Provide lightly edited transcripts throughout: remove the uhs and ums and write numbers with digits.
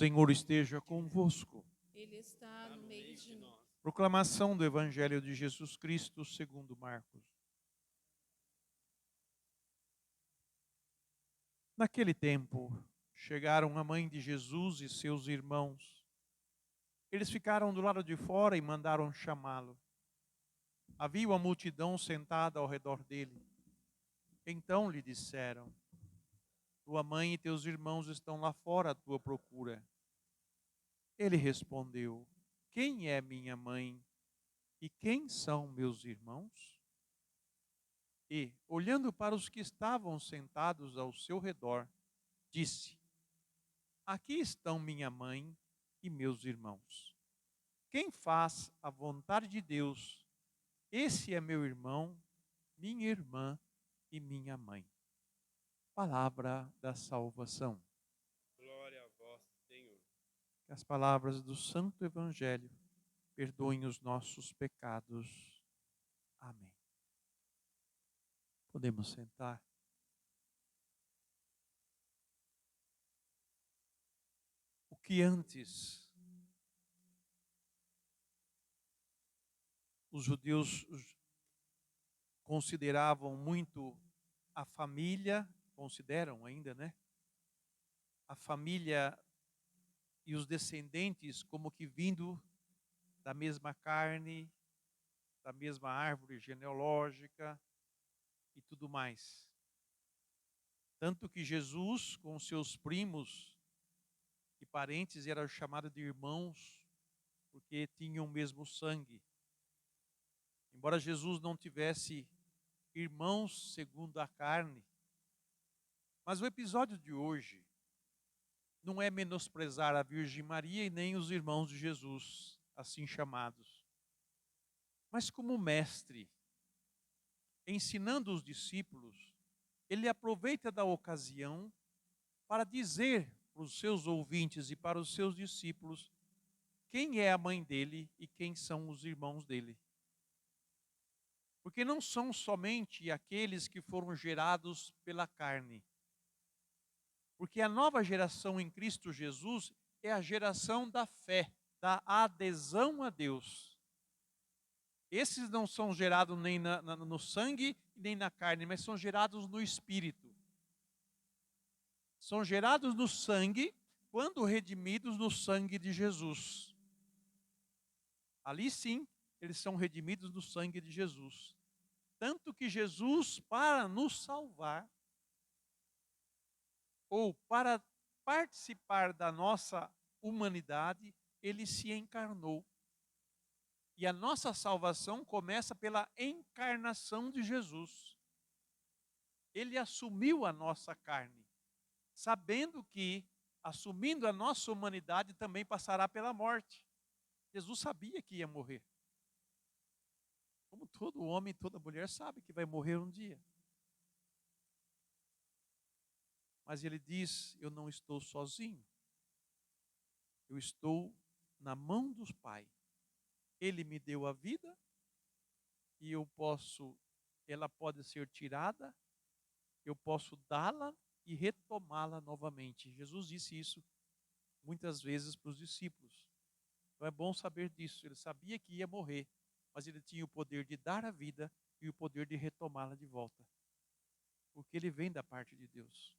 Senhor esteja convosco. Ele está no meio de nós. Proclamação do Evangelho de Jesus Cristo segundo Marcos. Naquele tempo, chegaram a mãe de Jesus e seus irmãos. Eles ficaram do lado de fora e mandaram chamá-lo. Havia uma multidão sentada ao redor dele. Então lhe disseram: tua mãe e teus irmãos estão lá fora à tua procura. Ele respondeu: quem é minha mãe e quem são meus irmãos? E, olhando para os que estavam sentados ao seu redor, disse: aqui estão minha mãe e meus irmãos. Quem faz a vontade de Deus, esse é meu irmão, minha irmã e minha mãe. Palavra da salvação. Glória a vós, Senhor. Que as palavras do Santo Evangelho perdoem os nossos pecados. Amém. Podemos sentar. O que antes os judeus consideravam muito a família, consideram ainda, né? A família e os descendentes como que vindo da mesma carne, da mesma árvore genealógica e tudo mais. Tanto que Jesus, com seus primos e parentes, era chamado de irmãos, porque tinham o mesmo sangue. Embora Jesus não tivesse irmãos segundo a carne, mas o episódio de hoje não é menosprezar a Virgem Maria e nem os irmãos de Jesus, assim chamados. Mas como mestre, ensinando os discípulos, ele aproveita da ocasião para dizer para os seus ouvintes e para os seus discípulos quem é a mãe dele e quem são os irmãos dele. Porque não são somente aqueles que foram gerados pela carne. Porque a nova geração em Cristo Jesus é a geração da fé, da adesão a Deus. Esses não são gerados nem no sangue, nem na carne, mas são gerados no Espírito. São gerados no sangue, quando redimidos no sangue de Jesus. Ali sim, eles são redimidos no sangue de Jesus. Tanto que Jesus, para nos salvar, ou para participar da nossa humanidade, ele se encarnou. E a nossa salvação começa pela encarnação de Jesus. Ele assumiu a nossa carne, sabendo que, assumindo a nossa humanidade, também passará pela morte. Jesus sabia que ia morrer. Como todo homem e toda mulher sabe que vai morrer um dia. Mas ele diz: eu não estou sozinho. Eu estou na mão dos Pai. Ele me deu a vida e ela pode ser tirada, eu posso dá-la e retomá-la novamente. Jesus disse isso muitas vezes para os discípulos. Então é bom saber disso. Ele sabia que ia morrer, mas ele tinha o poder de dar a vida e o poder de retomá-la de volta. Porque ele vem da parte de Deus.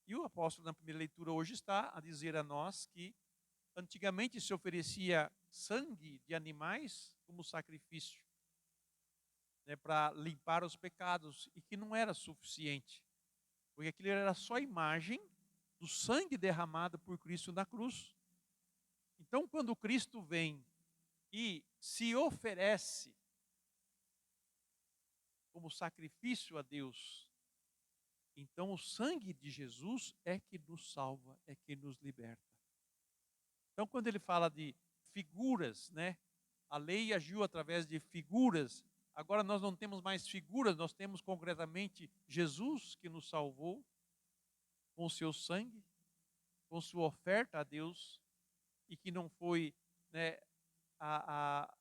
E o apóstolo, na primeira leitura hoje, está a dizer a nós que antigamente se oferecia sangue de animais como sacrifício, né, para limpar os pecados, e que não era suficiente, porque aquilo era só imagem do sangue derramado por Cristo na cruz. Então, quando Cristo vem e se oferece como sacrifício a Deus, então o sangue de Jesus é que nos salva, é que nos liberta. Então, quando ele fala de figuras, né? A lei agiu através de figuras. Agora nós não temos mais figuras, nós temos concretamente Jesus que nos salvou com o seu sangue, com sua oferta a Deus, e que não foi, né, a,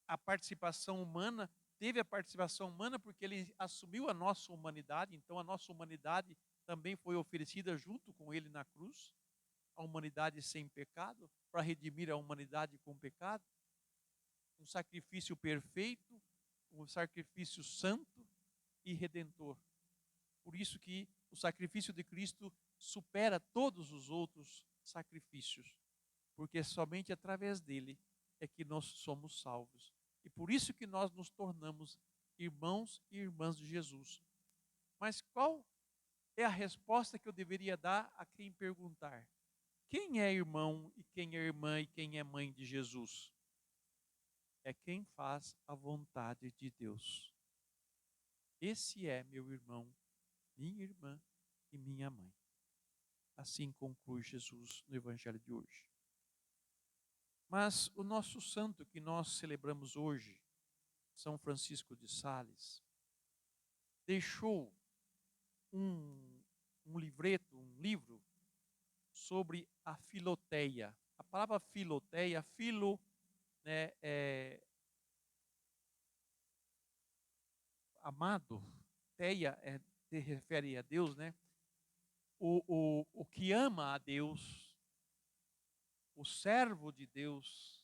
a participação humana, teve a participação humana porque ele assumiu a nossa humanidade, então a nossa humanidade também foi oferecida junto com ele na cruz. a humanidade sem pecado, para redimir a humanidade com pecado. Um sacrifício perfeito, um sacrifício santo e redentor. Por isso que o sacrifício de Cristo supera todos os outros sacrifícios, porque somente através dele é que nós somos salvos. E por isso que nós nos tornamos irmãos e irmãs de Jesus. Mas qual é a resposta que eu deveria dar a quem perguntar: quem é irmão e quem é irmã e quem é mãe de Jesus? É quem faz a vontade de Deus. Esse é meu irmão, minha irmã e minha mãe. Assim conclui Jesus no Evangelho de hoje. Mas o nosso santo que nós celebramos hoje, São Francisco de Sales, deixou um livro sobre a filoteia. A palavra filoteia, filo, né, amado, teia se refere a Deus, né? O que ama a Deus, o servo de Deus,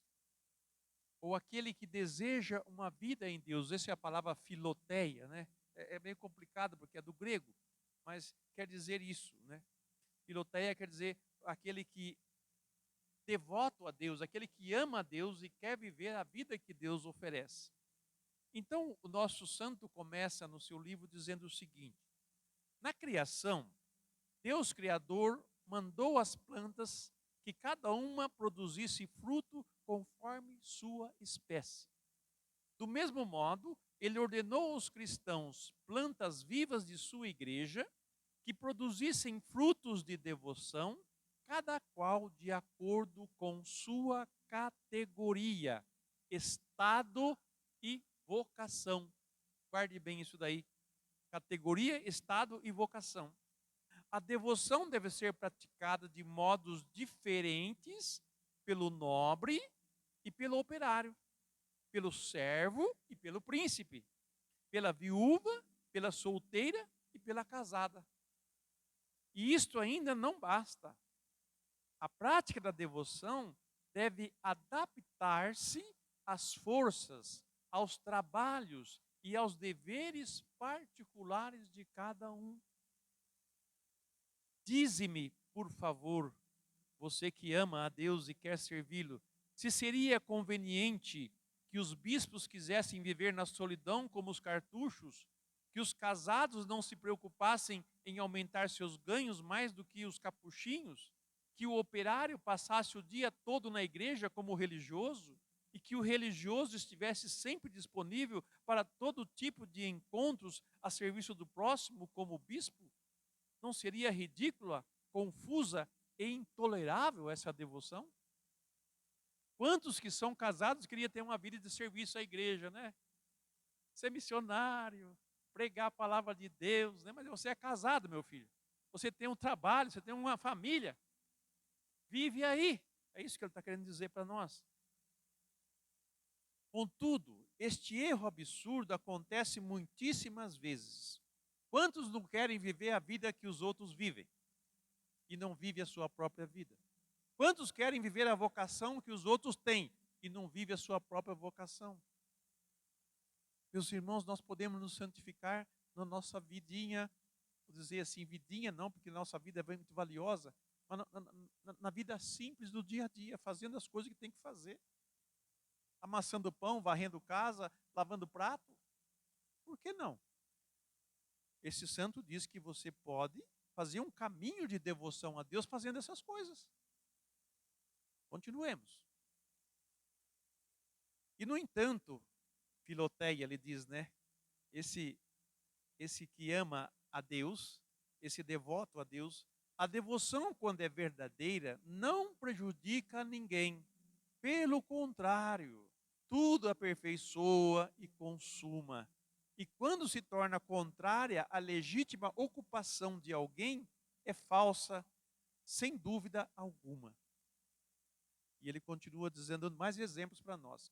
ou aquele que deseja uma vida em Deus. Essa é a palavra filoteia, né? É meio complicado porque é do grego, mas quer dizer isso, né? Filoteia quer dizer aquele que devoto a Deus, aquele que ama a Deus e quer viver a vida que Deus oferece. Então, o nosso santo começa no seu livro dizendo o seguinte: na criação, Deus Criador mandou as plantas que cada uma produzisse fruto conforme sua espécie. Do mesmo modo, ele ordenou aos cristãos plantas vivas de sua igreja que produzissem frutos de devoção, cada qual de acordo com sua categoria, estado e vocação. Guarde bem isso daí. Categoria, estado e vocação. A devoção deve ser praticada de modos diferentes pelo nobre e pelo operário, pelo servo e pelo príncipe, pela viúva, pela solteira e pela casada. E isto ainda não basta. A prática da devoção deve adaptar-se às forças, aos trabalhos e aos deveres particulares de cada um. Dize-me, por favor, você que ama a Deus e quer servi-lo, se seria conveniente que os bispos quisessem viver na solidão como os cartuchos, que os casados não se preocupassem em aumentar seus ganhos mais do que os capuchinhos, que o operário passasse o dia todo na igreja como religioso e que o religioso estivesse sempre disponível para todo tipo de encontros a serviço do próximo como bispo? Não seria ridícula, confusa e intolerável essa devoção? Quantos que são casados queriam ter uma vida de serviço à igreja, né? Ser missionário, pregar a palavra de Deus, né? Mas você é casado, meu filho. Você tem um trabalho, você tem uma família. Vive aí. É isso que ele está querendo dizer para nós. Contudo, este erro absurdo acontece muitíssimas vezes. Quantos não querem viver a vida que os outros vivem e não vivem a sua própria vida? Quantos querem viver a vocação que os outros têm e não vivem a sua própria vocação? Meus irmãos, nós podemos nos santificar na nossa vidinha, vou dizer assim, vidinha não, porque nossa vida é muito valiosa, mas na vida simples do dia a dia, fazendo as coisas que tem que fazer. Amassando pão, varrendo casa, lavando prato. Por que não? Esse santo diz que você pode fazer um caminho de devoção a Deus fazendo essas coisas. Continuemos. E no entanto, Filoteia, ele diz, né? Esse que ama a Deus, esse devoto a Deus, a devoção, quando é verdadeira, não prejudica ninguém. Pelo contrário, tudo aperfeiçoa e consuma. E quando se torna contrária à legítima ocupação de alguém, é falsa, sem dúvida alguma. E ele continua dizendo mais exemplos para nós.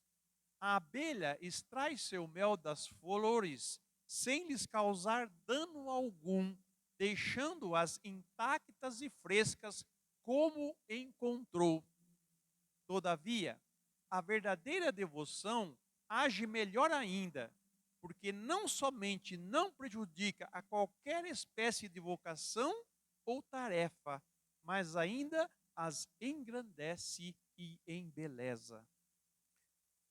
A abelha extrai seu mel das flores sem lhes causar dano algum, deixando-as intactas e frescas como encontrou. Todavia, a verdadeira devoção age melhor ainda, porque não somente não prejudica a qualquer espécie de vocação ou tarefa, mas ainda as engrandece e embeleza.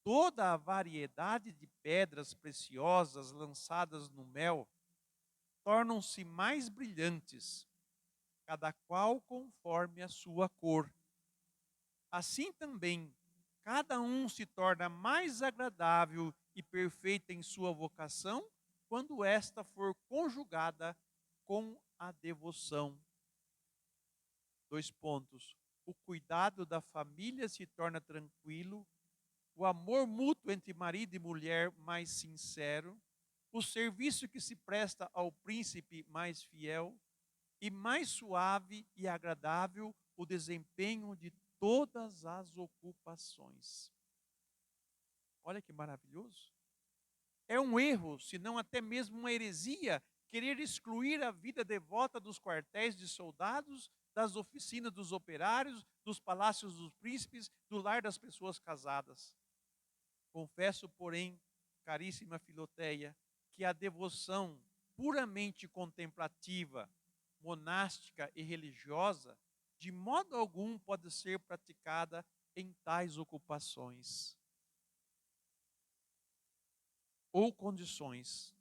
Toda a variedade de pedras preciosas lançadas no mel tornam-se mais brilhantes, cada qual conforme a sua cor. Assim também, cada um se torna mais agradável e perfeita em sua vocação quando esta for conjugada com a devoção. 2 pontos. O cuidado da família se torna tranquilo, o amor mútuo entre marido e mulher mais sincero, o serviço que se presta ao príncipe mais fiel e mais suave e agradável o desempenho de todas as ocupações. Olha que maravilhoso. É um erro, se não até mesmo uma heresia, querer excluir a vida devota dos quartéis de soldados, das oficinas dos operários, dos palácios dos príncipes, do lar das pessoas casadas. Confesso, porém, caríssima Filoteia, que a devoção puramente contemplativa, monástica e religiosa, de modo algum pode ser praticada em tais ocupações ou condições.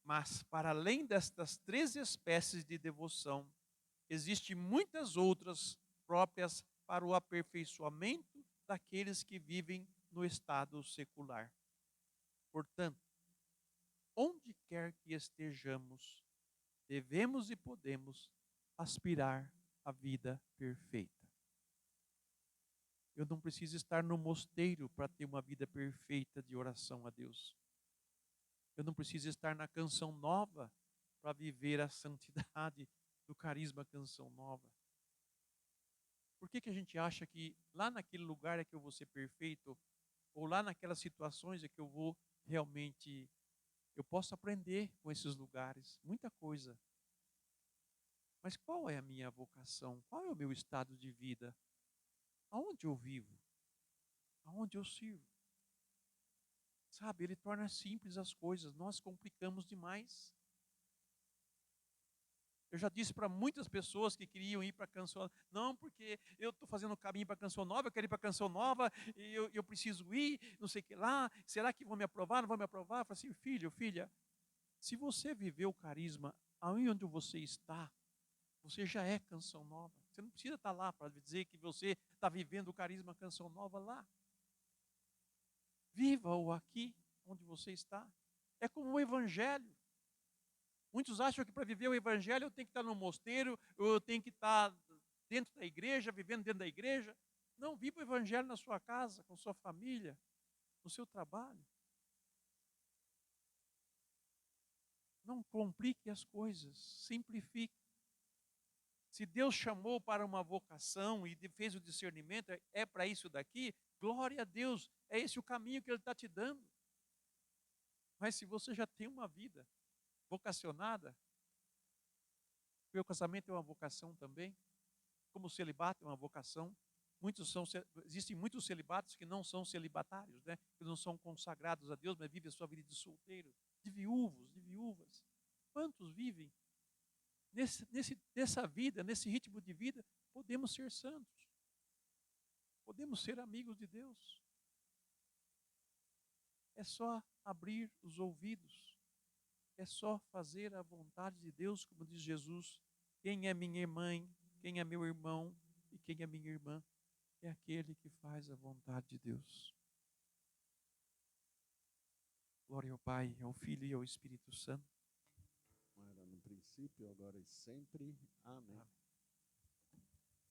Mas, para além destas 3 espécies de devoção, existem muitas outras próprias para o aperfeiçoamento daqueles que vivem no estado secular. Portanto, onde quer que estejamos, devemos e podemos aspirar à vida perfeita. Eu não preciso estar no mosteiro para ter uma vida perfeita de oração a Deus. Eu não preciso estar na Canção Nova para viver a santidade do carisma Canção Nova. Por que a gente acha que lá naquele lugar é que eu vou ser perfeito? Ou lá naquelas situações é que eu vou realmente... Eu posso aprender com esses lugares, muita coisa. Mas qual é a minha vocação? Qual é o meu estado de vida? Aonde eu vivo? Aonde eu sirvo? Sabe, ele torna simples as coisas, nós complicamos demais. Eu já disse para muitas pessoas que queriam ir para a Canção Nova, não, porque eu estou fazendo o caminho para a Canção Nova, eu quero ir para a Canção Nova, e eu preciso ir, não sei o que lá, será que vão me aprovar, não vão me aprovar? Eu falei assim, filho, filha, se você viver o carisma onde você está, você já é Canção Nova. Você não precisa estar lá para dizer que você está vivendo o carisma Canção Nova lá. Viva-o aqui, onde você está. É como o Evangelho. Muitos acham que para viver o Evangelho eu tenho que estar no mosteiro, ou eu tenho que estar dentro da igreja, vivendo dentro da igreja. Não, viva o Evangelho na sua casa, com sua família, no seu trabalho. Não complique as coisas, simplifique. Se Deus chamou para uma vocação e fez o discernimento, é para isso daqui, glória a Deus, é esse o caminho que Ele está te dando. Mas se você já tem uma vida vocacionada, porque o casamento é uma vocação também, como o celibato é uma vocação, existem muitos celibatos que não são celibatários, né? Que não são consagrados a Deus, mas vivem a sua vida de solteiro, de viúvos, de viúvas. Quantos vivem nessa vida, nesse ritmo de vida? Podemos ser santos, podemos ser amigos de Deus. É só abrir os ouvidos, é só fazer a vontade de Deus, como diz Jesus. Quem é minha mãe, quem é meu irmão e quem é minha irmã? É aquele que faz a vontade de Deus. Glória ao Pai, ao Filho e ao Espírito Santo. Como era no princípio, agora e sempre. Amém.